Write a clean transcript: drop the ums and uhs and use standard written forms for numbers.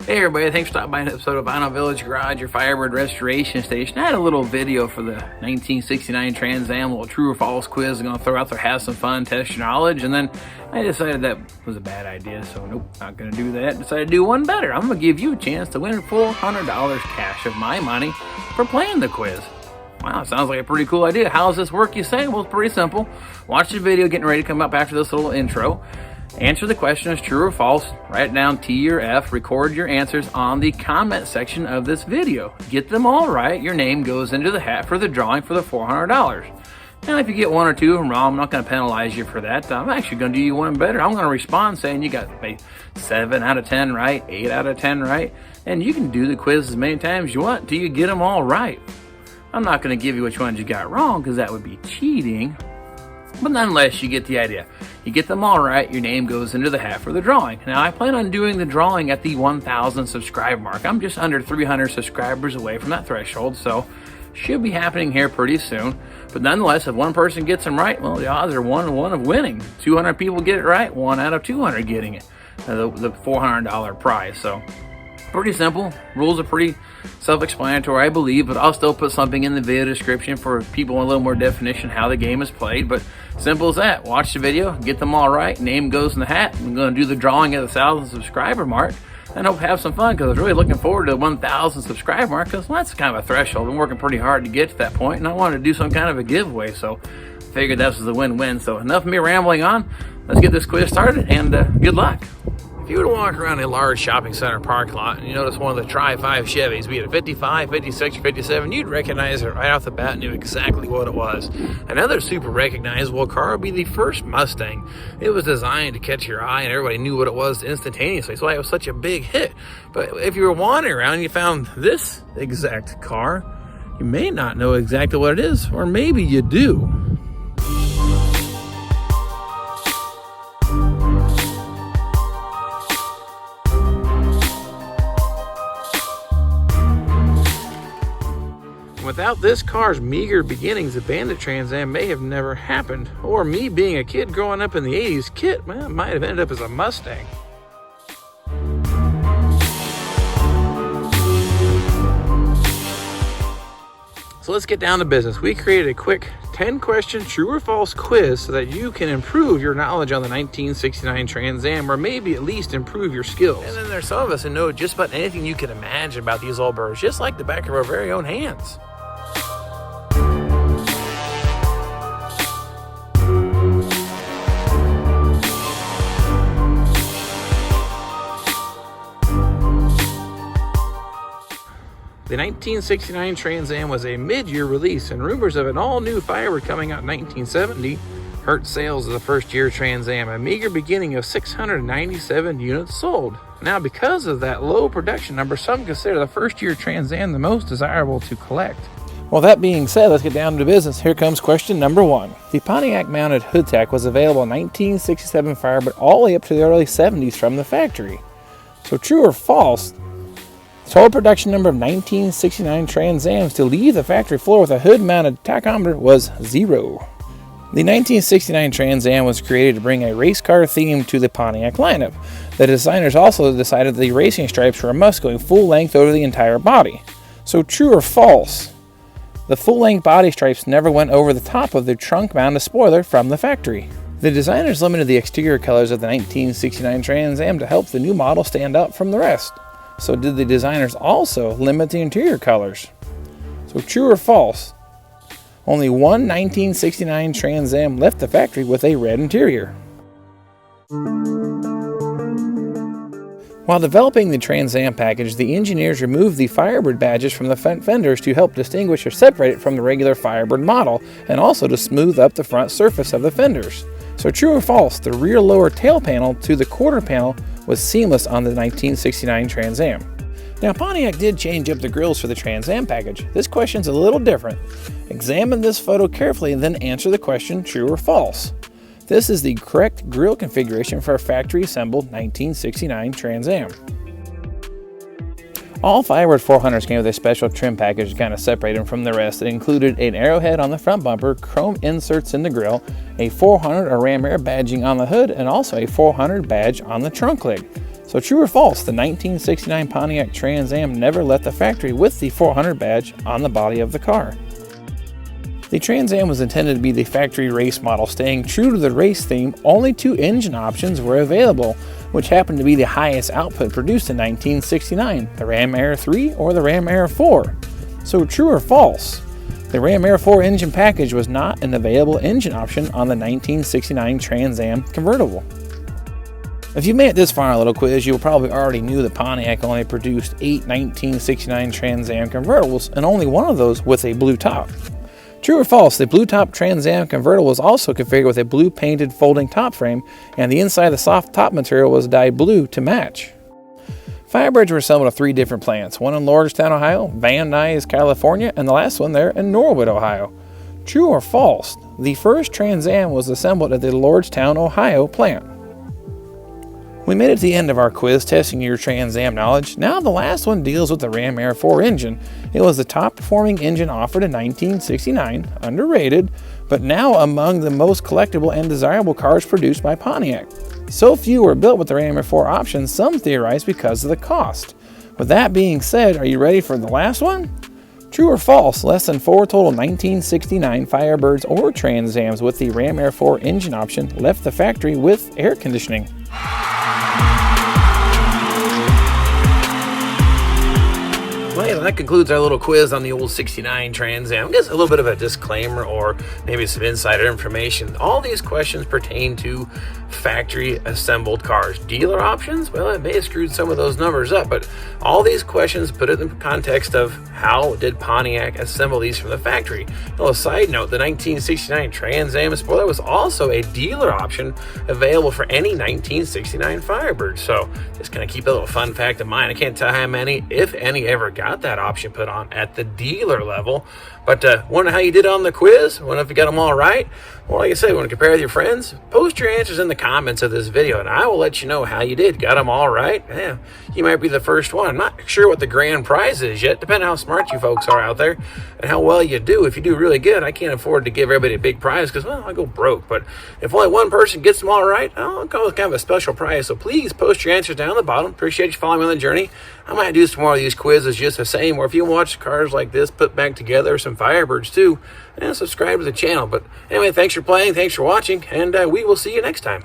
Hey everybody, thanks for stopping by an episode of Vinyl Village Garage, your Firebird restoration station. I had a little video for the 1969 Trans Am, little true or false quiz. I'm going to throw out there, have some fun, test your knowledge, and then I decided that was a bad idea, so nope, not going to do that. Decided to do one better. I'm going to give you a chance to win $400 cash of my money for playing the quiz. Wow, sounds like a pretty cool idea. How does this work, you say? Well, it's pretty simple. Watch the video getting ready to come up after this little intro. Answer the question as true or false, write down T or F, record your answers on the comment section of this video. Get them all right, your name goes into the hat for the drawing for the $400. Now if you get one or two of them wrong, I'm not going to penalize you for that. I'm actually going to do you one better. I'm going to respond saying you got 7 out of 10 right, 8 out of 10 right, and you can do the quiz as many times as you want till you get them all right. I'm not going to give you which ones you got wrong because that would be cheating. But nonetheless, you get the idea. You get them all right, your name goes into the hat for the drawing. Now, I plan on doing the drawing at the 1,000 subscribe mark. I'm just under 300 subscribers away from that threshold, so should be happening here pretty soon. But nonetheless, if one person gets them right, well, the odds are 1-1 of winning. 200 people get it right, 1 out of 200 getting it, the $400 prize. So pretty simple. Rules are pretty self-explanatory, I believe, but I'll still put something in the video description for people with a little more definition how the game is played. But simple as that. Watch the video, get them all right, name goes in the hat. I'm going to do the drawing at the 1,000 subscriber mark and hope to have some fun because I was really looking forward to the 1,000 subscriber mark because that's kind of a threshold. I'm working pretty hard to get to that point and I wanted to do some kind of a giveaway, so I figured that was a win-win. So enough of me rambling on. Let's get this quiz started and good luck. If you were to walk around a large shopping center parking lot and you notice one of the Tri-5 Chevys, be it a 55, 56, or 57, you'd recognize it right off the bat and knew exactly what it was. Another super recognizable car would be the first Mustang. It was designed to catch your eye and everybody knew what it was instantaneously. That's why it was such a big hit. But if you were wandering around and you found this exact car, you may not know exactly what it is, or maybe you do. Without this car's meager beginnings, the Bandit Trans Am may have never happened. Or me being a kid growing up in the 80s, Kit might have ended up as a Mustang. So let's get down to business. We created a quick 10-question true or false quiz so that you can improve your knowledge on the 1969 Trans Am, or maybe at least improve your skills. And then there's some of us who know just about anything you can imagine about these old birds, just like the back of our very own hands. The 1969 Trans Am was a mid-year release, and rumors of an all-new Firebird coming out in 1970 hurt sales of the first-year Trans Am, a meager beginning of 697 units sold. Now, because of that low production number, some consider the first-year Trans Am the most desirable to collect. Well, that being said, let's get down to business. Here comes question number 1. The Pontiac mounted hood tack was available in 1967 Firebird all the way up to the early 70s from the factory. So true or false? Total production number of 1969 Trans Ams to leave the factory floor with a hood-mounted tachometer was 0. The 1969 Trans Am was created to bring a race car theme to the Pontiac lineup. The designers also decided that the racing stripes were a must, going full length over the entire body. So true or false? The full-length body stripes never went over the top of the trunk-mounted spoiler from the factory. The designers limited the exterior colors of the 1969 Trans Am to help the new model stand out from the rest. So did the designers also limit the interior colors? So true or false? Only one 1969 Trans Am left the factory with a red interior. While developing the Trans Am package, the engineers removed the Firebird badges from the front fenders to help distinguish or separate it from the regular Firebird model, and also to smooth up the front surface of the fenders. So true or false, the rear lower tail panel to the quarter panel was seamless on the 1969 Trans Am. Now, Pontiac did change up the grills for the Trans Am package. This question's a little different. Examine this photo carefully and then answer the question true or false. This is the correct grille configuration for a factory-assembled 1969 Trans Am. All Firebird 400s came with a special trim package to kind of separate them from the rest. It included an arrowhead on the front bumper, chrome inserts in the grille, a 400 or Ram Air badging on the hood, and also a 400 badge on the trunk lid. So true or false, the 1969 Pontiac Trans Am never left the factory with the 400 badge on the body of the car. The Trans Am was intended to be the factory race model, staying true to the race theme. Only 2 engine options were available, which happened to be the highest output produced in 1969, the Ram Air 3 or the Ram Air 4. So true or false, the Ram Air 4 engine package was not an available engine option on the 1969 Trans Am convertible. If you made it this far in a little quiz, you probably already knew that Pontiac only produced 8 1969 Trans Am convertibles, and only one of those with a blue top. True or false, the blue top Trans Am convertible was also configured with a blue painted folding top frame, and the inside of the soft top material was dyed blue to match. Firebirds were assembled at 3 different plants, one in Lordstown, Ohio, Van Nuys, California, and the last one there in Norwood, Ohio. True or false, the first Trans Am was assembled at the Lordstown, Ohio plant. We made it to the end of our quiz testing your Trans Am knowledge. Now the last one deals with the Ram Air 4 engine. It was the top performing engine offered in 1969, underrated, but now among the most collectible and desirable cars produced by Pontiac. So few were built with the Ram Air 4 option, some theorize because of the cost. With that being said, are you ready for the last one? True or false, less than 4 total 1969 Firebirds or Trans Ams with the Ram Air 4 engine option left the factory with air conditioning. Well, yeah, that concludes our little quiz on the old 69 Trans Am. I guess a little bit of a disclaimer or maybe some insider information. All these questions pertain to factory assembled cars. Dealer options, well, it may have screwed some of those numbers up, but all these questions put it in the context of how did Pontiac assemble these from the factory. Well, a side note, the 1969 Trans Am spoiler was also a dealer option available for any 1969 Firebird. So just kind of keep a little fun fact in mind. I can't tell how many, if any, ever got that option put on at the dealer level. But wonder how you did on the quiz? Wonder if you got them all right? Well, like I said, want to compare with your friends? Post your answers in the comments of this video, and I will let you know how you did. Got them all right? Yeah, you might be the first one. I'm not sure what the grand prize is yet, depending on how smart you folks are out there and how well you do. If you do really good, I can't afford to give everybody a big prize because, well, I go broke. But if only one person gets them all right, I'll go with kind of a special prize. So please post your answers down the bottom. Appreciate you following me on the journey. I might do some more of these quizzes just the same, or if you watch cars like this put back together, some Firebirds too, and subscribe to the channel. But anyway, thanks for playing, thanks for watching, and we will see you next time.